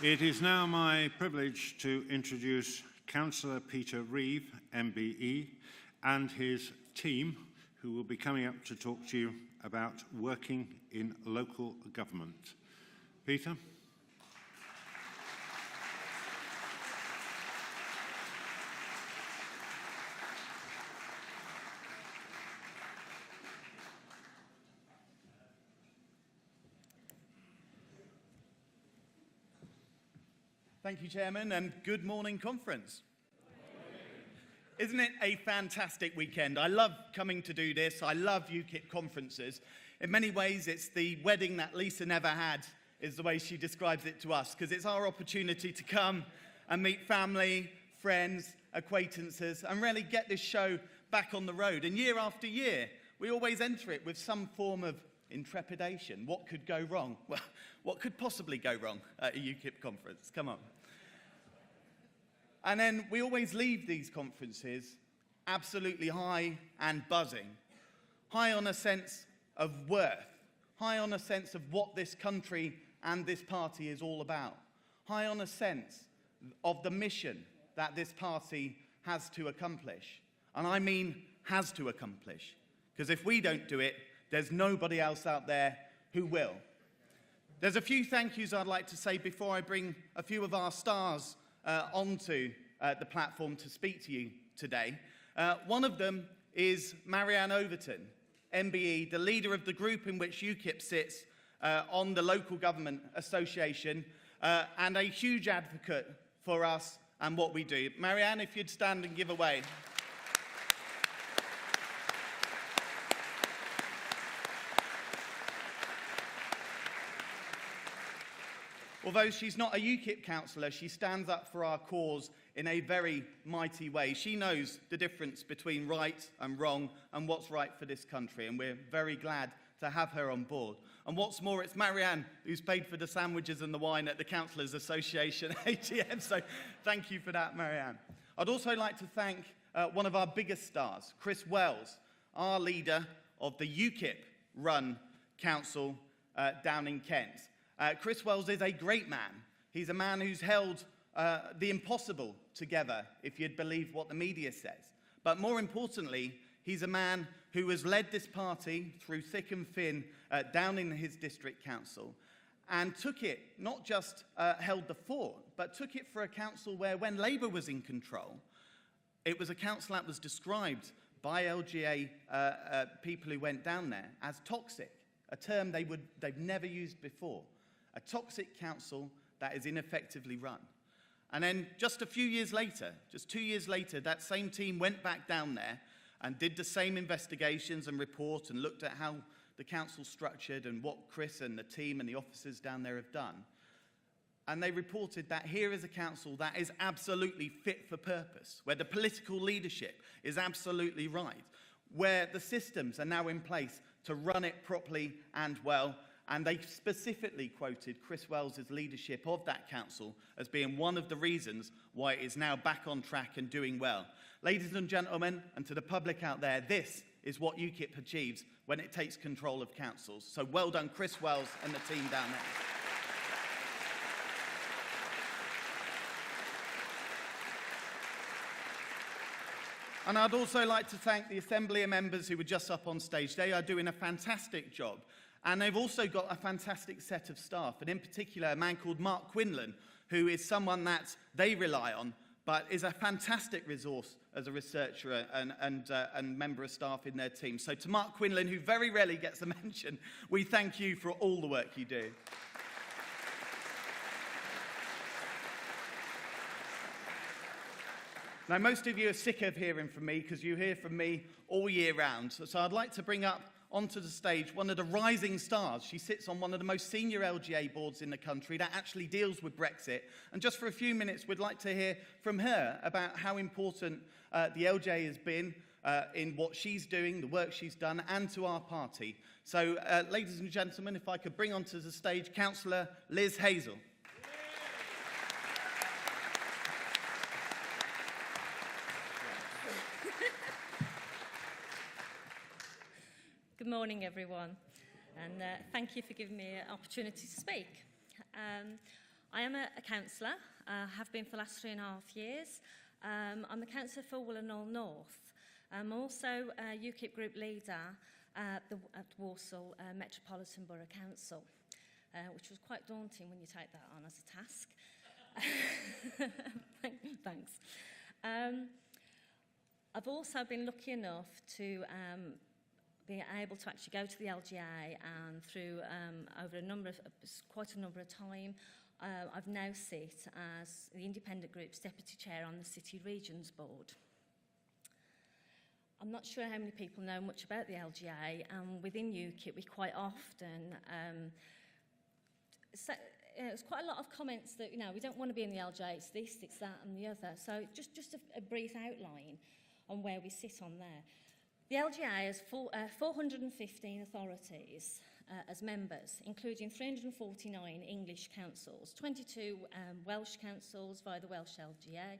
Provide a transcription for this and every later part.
It is now my privilege to introduce Councillor Peter Reeve, MBE, and his team, who will be coming up to talk to you about working in local government. Peter? Thank you, Chairman, and good morning, conference. Isn't it a fantastic weekend? I love coming to do this. I love UKIP conferences. In many ways, it's the wedding that Lisa never had, is the way she describes it to us, because it's our opportunity to come and meet family, friends, acquaintances, and really get this show back on the road. And year after year, we always enter it with some form of intrepidation. What could go wrong? Well, what could possibly go wrong at a UKIP conference? Come on. And then we always leave these conferences absolutely high and buzzing, high on a sense of worth, high on a sense of what this country and this party is all about, high on a sense of the mission that this party has to accomplish. And I mean has to accomplish, because if we don't do it, there's nobody else out there who will. There's a few thank yous I'd like to say before I bring a few of our stars onto the platform to speak to you today. One of them is Marianne Overton, MBE, the leader of the group in which UKIP sits on the Local Government Association, and a huge advocate for us and what we do. Marianne, if you'd stand and give a wave. Although she's not a UKIP councillor, she stands up for our cause in a very mighty way. She knows the difference between right and wrong and what's right for this country, and we're very glad to have her on board. And what's more, it's Marianne who's paid for the sandwiches and the wine at the Councillors Association AGM, so thank you for that, Marianne. I'd also like to thank one of our biggest stars, Chris Wells, our leader of the UKIP-run council down in Kent. Chris Wells is a great man. He's a man who's held the impossible together, if you'd believe what the media says. But more importantly, he's a man who has led this party through thick and thin down in his district council, and took it, not just held the fort, but took it for a council where, when Labour was in control, it was a council that was described by LGA people who went down there as toxic, a term they've never used before. A toxic council that is ineffectively run. And then just a few years later, just 2 years later, that same team went back down there and did the same investigations and report and looked at how the council's structured and what Chris and the team and the officers down there have done. And they reported that here is a council that is absolutely fit for purpose, where the political leadership is absolutely right, where the systems are now in place to run it properly and well. And they specifically quoted Chris Wells' leadership of that council as being one of the reasons why it is now back on track and doing well. Ladies and gentlemen, and to the public out there, this is what UKIP achieves when it takes control of councils. So well done, Chris Wells and the team down there. And I'd also like to thank the Assembly members who were just up on stage. They are doing a fantastic job. And they've also got a fantastic set of staff, and in particular, a man called Mark Quinlan, who is someone that they rely on, but is a fantastic resource as a researcher and member of staff in their team. So to Mark Quinlan, who very rarely gets a mention, we thank you for all the work you do. Now, most of you are sick of hearing from me because you hear from me all year round. So I'd like to bring up onto the stage one of the rising stars. She sits on one of the most senior LGA boards in the country that actually deals with Brexit. And just for a few minutes, we'd like to hear from her about how important the LGA has been in what she's doing, the work she's done, and to our party. So, ladies and gentlemen, if I could bring onto the stage Councillor Liz Hazel. Good morning, everyone, and thank you for giving me an opportunity to speak. I am a councillor, have been for the last 3.5 years. I'm a councillor for Woolwich North. I'm also a UKIP group leader at Walsall Metropolitan Borough Council, which was quite daunting when you take that on as a task. Thanks. I've also been lucky enough to be able to actually go to the LGA, and through over quite a number of time, I've now sit as the Independent Group's Deputy Chair on the City Regions Board. I'm not sure how many people know much about the LGA, and within UKIP we quite often there's quite a lot of comments that, we don't want to be in the LGA, it's this, it's that and the other. So just a brief outline on where we sit on there. The LGA has 415 authorities as members, including 349 English councils, 22 Welsh councils via the Welsh LGA,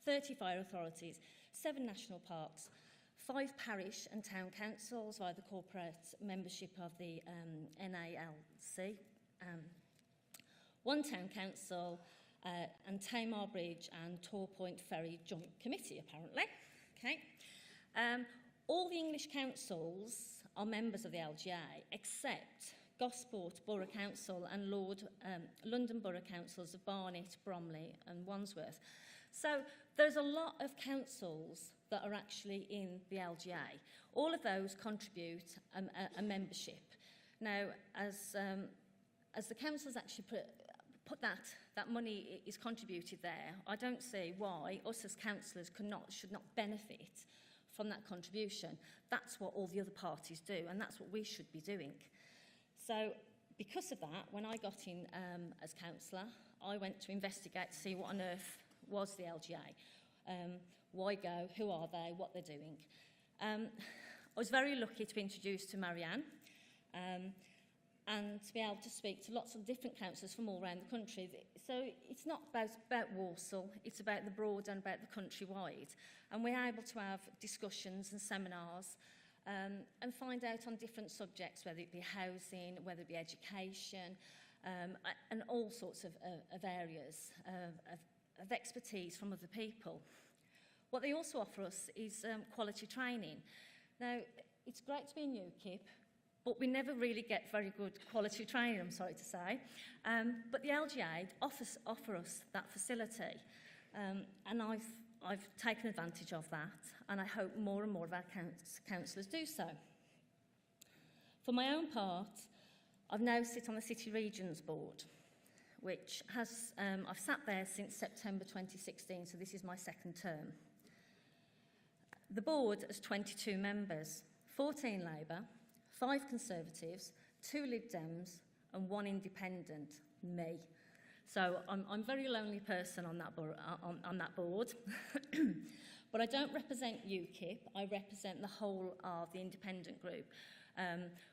30 fire authorities, 7 national parks, 5 parish and town councils via the corporate membership of the NALC, 1 town council, and Tamar Bridge and Torquay Ferry Joint Committee, apparently. Okay. All the English councils are members of the LGA, except Gosport Borough Council and London Borough Councils of Barnet, Bromley and Wandsworth. So there's a lot of councils that are actually in the LGA. All of those contribute a membership. Now, as the councils actually put that money is contributed there, I don't see why us as councillors should not benefit from that contribution. That's what all the other parties do, and that's what we should be doing. So because of that, when I got in as councillor, I went to investigate to see what on earth was the LGA. Why go, who are they, what they're doing. I was very lucky to be introduced to Marianne and to be able to speak to lots of different councillors from all around the country. So it's not about Walsall, it's about the broad and about the countrywide. And we're able to have discussions and seminars and find out on different subjects, whether it be housing, whether it be education, and all sorts of areas of expertise from other people. What they also offer us is quality training. Now, it's great to be in UKIP, but we never really get very good quality training, I'm sorry to say. But the LGA offer us that facility, and I've taken advantage of that, and I hope more and more of our councillors do so. For my own part, I've now sit on the City Regions Board, which has, I've sat there since September 2016, so this is my second term. The board has 22 members, 14 Labour, 5 Conservatives, 2 Lib Dems and 1 Independent, me. So I'm a very lonely person on that board. But I don't represent UKIP, I represent the whole of the independent group,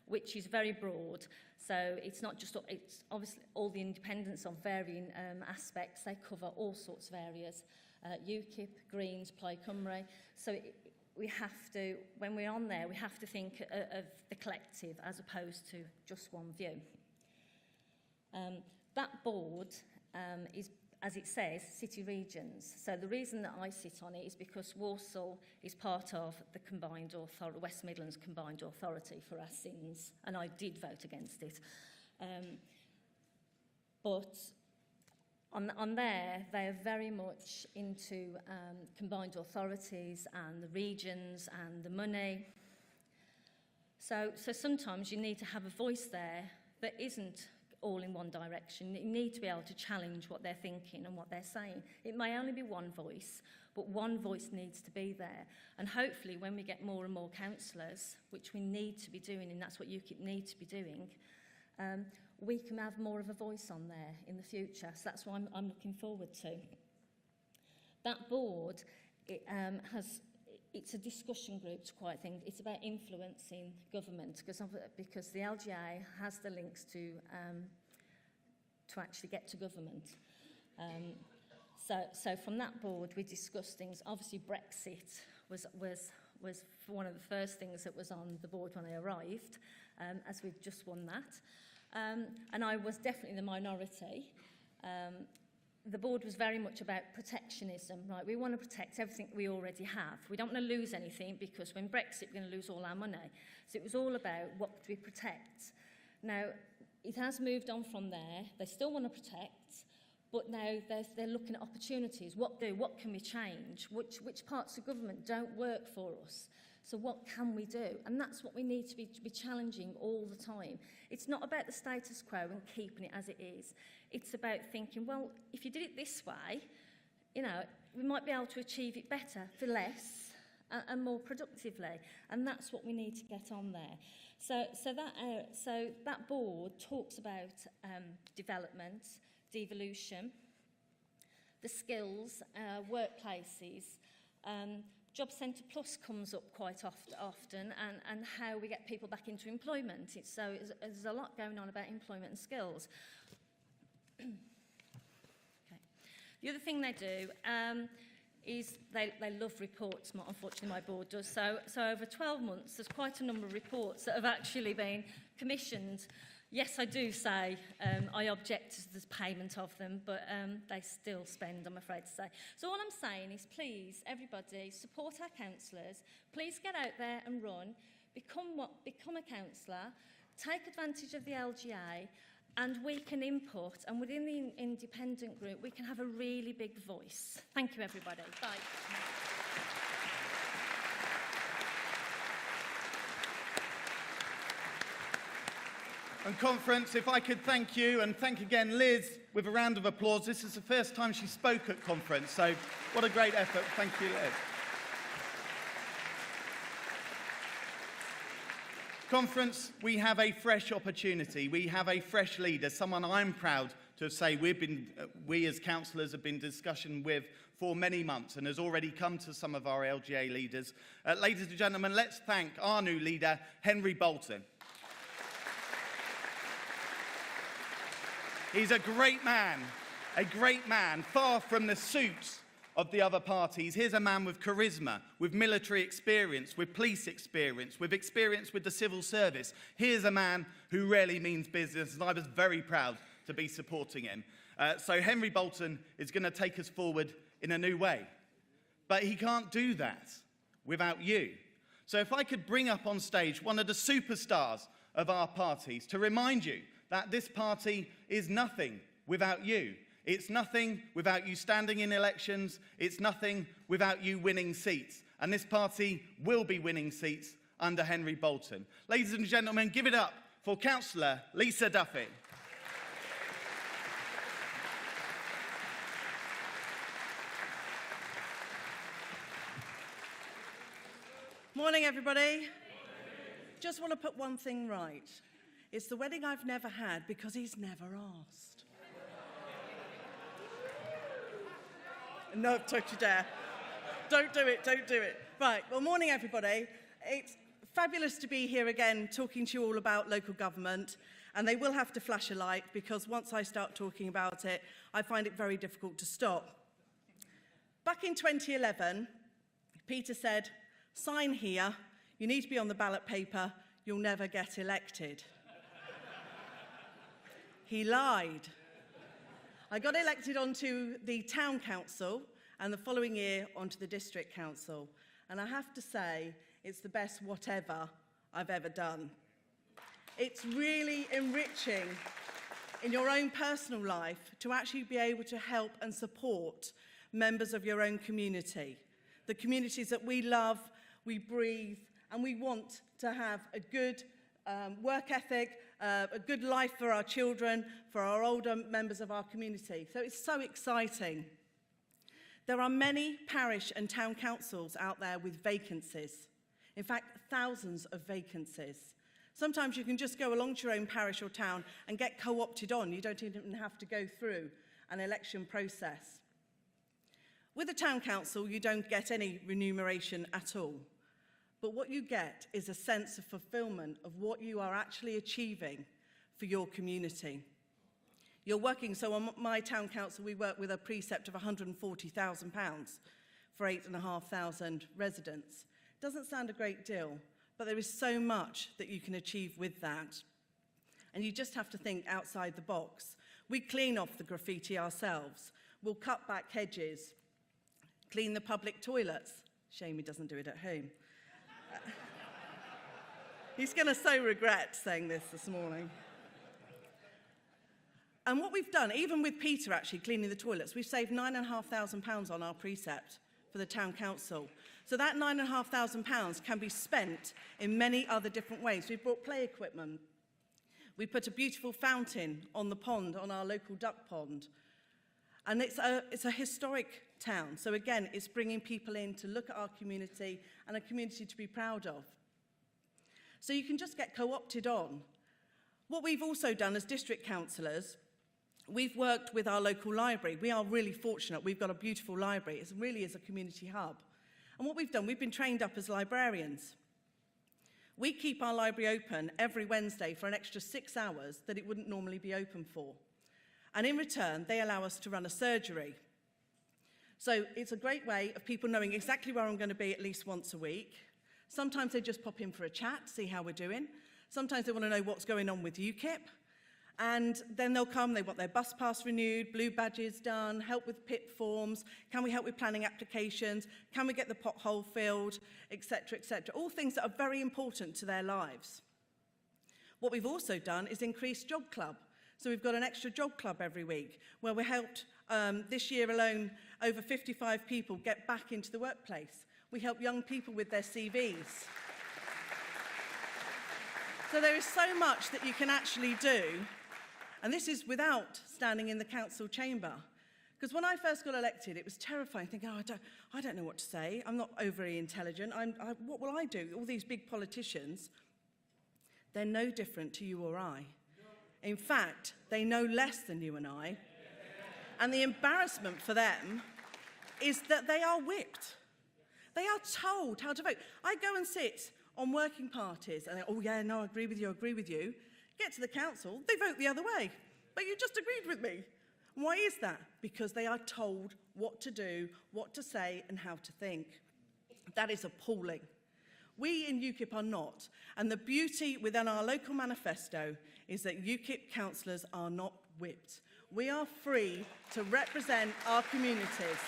which is very broad. So it's not just, it's obviously all the independents of varying aspects, they cover all sorts of areas. UKIP, Greens, Plaid Cymru. So we have to, when we're on there, we have to think of the collective as opposed to just one view. That board is, as it says, City Regions. So the reason that I sit on it is because Walsall is part of the combined authority, West Midlands Combined Authority for our sins, and I did vote against it. But on there, they are very much into combined authorities and the regions and the money. So sometimes you need to have a voice there that isn't all in one direction. You need to be able to challenge what they're thinking and what they're saying. It may only be one voice, but one voice needs to be there. And hopefully when we get more and more councillors, which we need to be doing, and that's what UKIP need to be doing, we can have more of a voice on there in the future. So that's what I'm looking forward to. That board, it's a discussion group to quite think. It's about influencing government because the LGA has the links to actually get to government. So from that board, we discussed things. Obviously, Brexit was one of the first things that was on the board when I arrived, as we'd just won that. And I was definitely the minority. The board was very much about protectionism, right? We want to protect everything we already have. We don't want to lose anything because when Brexit, we're going to lose all our money. So it was all about what do we protect. Now, it has moved on from there. They still want to protect, but now they're looking at opportunities. What can we change? Which parts of government don't work for us? So what can we do? And that's what we need to be challenging all the time. It's not about the status quo and keeping it as it is. It's about thinking, well, if you did it this way, you know, we might be able to achieve it better for less and more productively. And that's what we need to get on there. So that board talks about development, devolution, the skills, workplaces. Job Centre Plus comes up quite often and how we get people back into employment. There's a lot going on about employment and skills. Okay. The other thing they do is they love reports. Unfortunately, my board does. So over 12 months, there's quite a number of reports that have actually been commissioned. Yes, I do say I object to the payment of them, but they still spend, I'm afraid to say. So all I'm saying is please, everybody, support our councillors. Please get out there and run. Become a councillor. Take advantage of the LGA, and we can input. And within the independent group, we can have a really big voice. Thank you, everybody. Bye. And conference, if I could thank you and thank again Liz with a round of applause. This is the first time she spoke at conference, so what a great effort. Thank you, Liz. Conference, we have a fresh opportunity. We have a fresh leader, someone I'm proud to say we as councillors have been in discussion with for many months and has already come to some of our LGA leaders. Ladies and gentlemen, let's thank our new leader, Henry Bolton. He's a great man, far from the suits of the other parties. Here's a man with charisma, with military experience, with police experience, with experience with the civil service. Here's a man who really means business, and I was very proud to be supporting him. So Henry Bolton is going to take us forward in a new way. But he can't do that without you. So if I could bring up on stage one of the superstars of our parties to remind you that this party is nothing without you. It's nothing without you standing in elections. It's nothing without you winning seats. And this party will be winning seats under Henry Bolton. Ladies and gentlemen, give it up for Councillor Lisa Duffy. Morning, everybody. Just want to put one thing right. It's the wedding I've never had because he's never asked. No, don't you dare. Don't do it, don't do it. Right, well, morning, everybody. It's fabulous to be here again talking to you all about local government, and they will have to flash a light because once I start talking about it, I find it very difficult to stop. Back in 2011, Peter said, "Sign here, you need to be on the ballot paper, you'll never get elected." He lied. I got elected onto the town council and the following year onto the district council. And I have to say, it's the best whatever I've ever done. It's really enriching in your own personal life to actually be able to help and support members of your own community. The communities that we love, we breathe, and we want to have a good work ethic, a good life for our children, for our older members of our community. So it's so exciting. There are many parish and town councils out there with vacancies. In fact, thousands of vacancies. Sometimes you can just go along to your own parish or town and get co-opted on. You don't even have to go through an election process. With a town council, you don't get any remuneration at all. But what you get is a sense of fulfilment of what you are actually achieving for your community. You're working, so on my town council, we work with a precept of £140,000 for 8,500 residents. Doesn't sound a great deal, but there is so much that you can achieve with that. And you just have to think outside the box. We clean off the graffiti ourselves. We'll cut back hedges, clean the public toilets. Shame he doesn't do it at home. He's going to so regret saying this morning. And what we've done, even with Peter actually cleaning the toilets, we've saved £9,500 on our precept for the town council. So that £9,500 can be spent in many other different ways. We've brought play equipment. We put a beautiful fountain on the pond, on our local duck pond. And it's a historic town. So again, it's bringing people in to look at our community and a community to be proud of. So you can just get co-opted on. What we've also done as district councillors, we've worked with our local library. We are really fortunate. We've got a beautiful library. It really is a community hub. And what we've done, we've been trained up as librarians. We keep our library open every Wednesday for an extra 6 hours that it wouldn't normally be open for. And in return, they allow us to run a surgery. So it's a great way of people knowing exactly where I'm going to be at least once a week. Sometimes they just pop in for a chat, see how we're doing. Sometimes they want to know what's going on with UKIP. And then they'll come, they want their bus pass renewed, blue badges done, help with PIP forms, can we help with planning applications, can we get the pothole filled, etc., etc. All things that are very important to their lives. What we've also done is increase Job Club. So we've got an extra Job Club every week where we helped, this year alone, over 55 people get back into the workplace. We help young people with their CVs. So there is so much that you can actually do, and this is without standing in the council chamber. Because when I first got elected, it was terrifying, thinking, oh, I don't know what to say. I'm not overly intelligent. What will I do? All these big politicians, they're no different to you or I. In fact, they know less than you and I. And the embarrassment for them is that they are whipped. They are told how to vote. I go and sit on working parties and they, oh yeah, no, I agree with you, I agree with you. Get to the council, they vote the other way. But you just agreed with me. Why is that? Because they are told what to do, what to say, and how to think. That is appalling. We in UKIP are not. And the beauty within our local manifesto is that UKIP councillors are not whipped. We are free to represent our communities.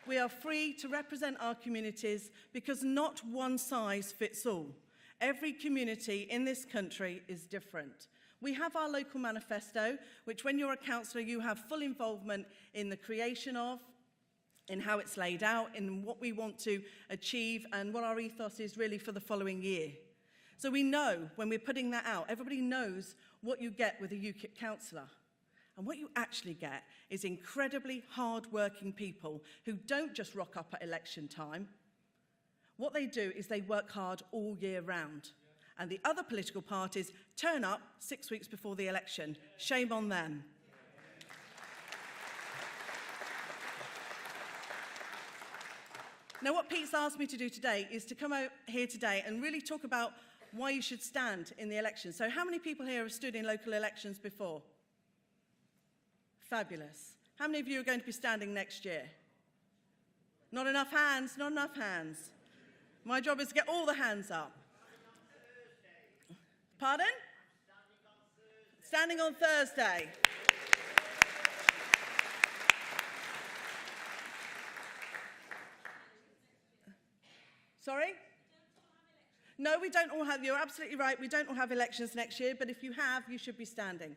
We are free to represent our communities because not one size fits all. Every community in this country is different. We have our local manifesto, which when you're a councillor, you have full involvement in the creation of, in how it's laid out, in what we want to achieve, and what our ethos is really for the following year. So we know when we're putting that out, everybody knows what you get with a UKIP councillor. And what you actually get is incredibly hard-working people who don't just rock up at election time. What they do is they work hard all year round. And the other political parties turn up 6 weeks before the election. Shame on them. Now, what Pete's asked me to do today is to come out here today and really talk about why you should stand in the election. So how many people here have stood in local elections before? Fabulous. How many of you are going to be standing next year? Not enough hands, not enough hands. My job is to get all the hands up. Pardon? Standing on Thursday. Sorry? No, we don't all have, you're absolutely right, we don't all have elections next year, but if you have, you should be standing.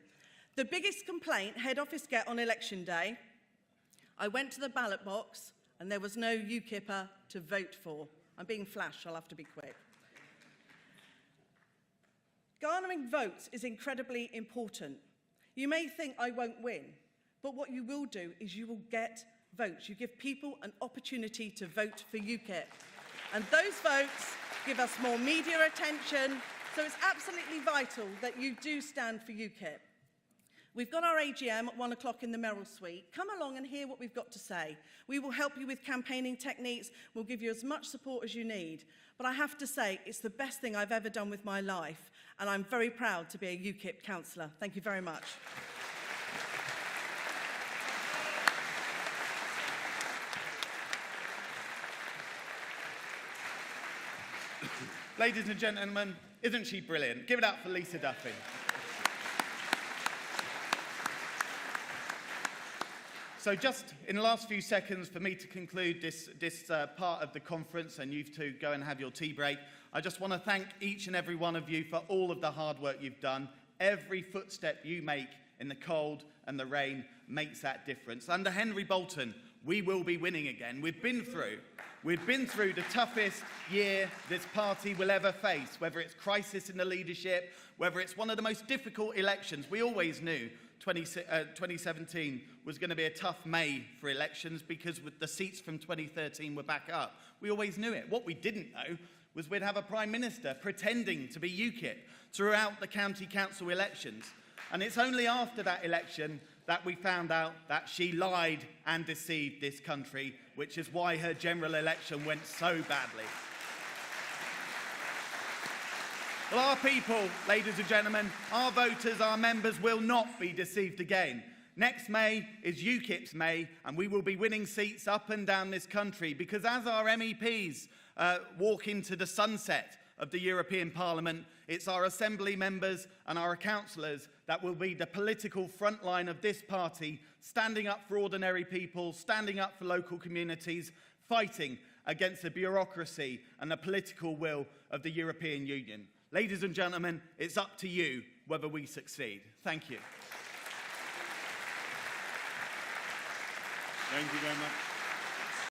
The biggest complaint head office get on election day, I went to the ballot box and there was no UKIPper to vote for. I'm being flash, I'll have to be quick. Garnering votes is incredibly important. You may think I won't win, but what you will do is you will get votes. You give people an opportunity to vote for UKIP. And those votes give us more media attention, so it's absolutely vital that you do stand for UKIP. We've got our AGM at 1 o'clock in the Merrill Suite. Come along and hear what we've got to say. We will help you with campaigning techniques. We'll give you as much support as you need. But I have to say, it's the best thing I've ever done with my life, and I'm very proud to be a UKIP councillor. Thank you very much. Ladies and gentlemen, Isn't she brilliant? Give it up for Lisa Duffy. So just in the last few seconds for me to conclude this part of the conference, and you two go and have your tea break, I just want to thank each and every one of you for all of the hard work you've done. Every footstep you make in the cold and the rain makes that difference. Under Henry Bolton, we will be winning again. We've been through the toughest year this party will ever face, whether it's crisis in the leadership, whether it's one of the most difficult elections. We always knew 2017 was going to be a tough May for elections because the seats from 2013 were back up. We always knew it. What we didn't know was we'd have a Prime Minister pretending to be UKIP throughout the county council elections. And it's only after that election that we found out that she lied and deceived this country, which is why her general election went so badly. Well, our people, ladies and gentlemen, our voters, our members will not be deceived again. Next May is UKIP's May, and we will be winning seats up and down this country because as our MEPs walk into the sunset of the European Parliament, it's our Assembly members and our councillors that will be the political front line of this party, standing up for ordinary people, standing up for local communities, fighting against the bureaucracy and the political will of the European Union. Ladies and gentlemen, it's up to you whether we succeed. Thank you. Thank you very much.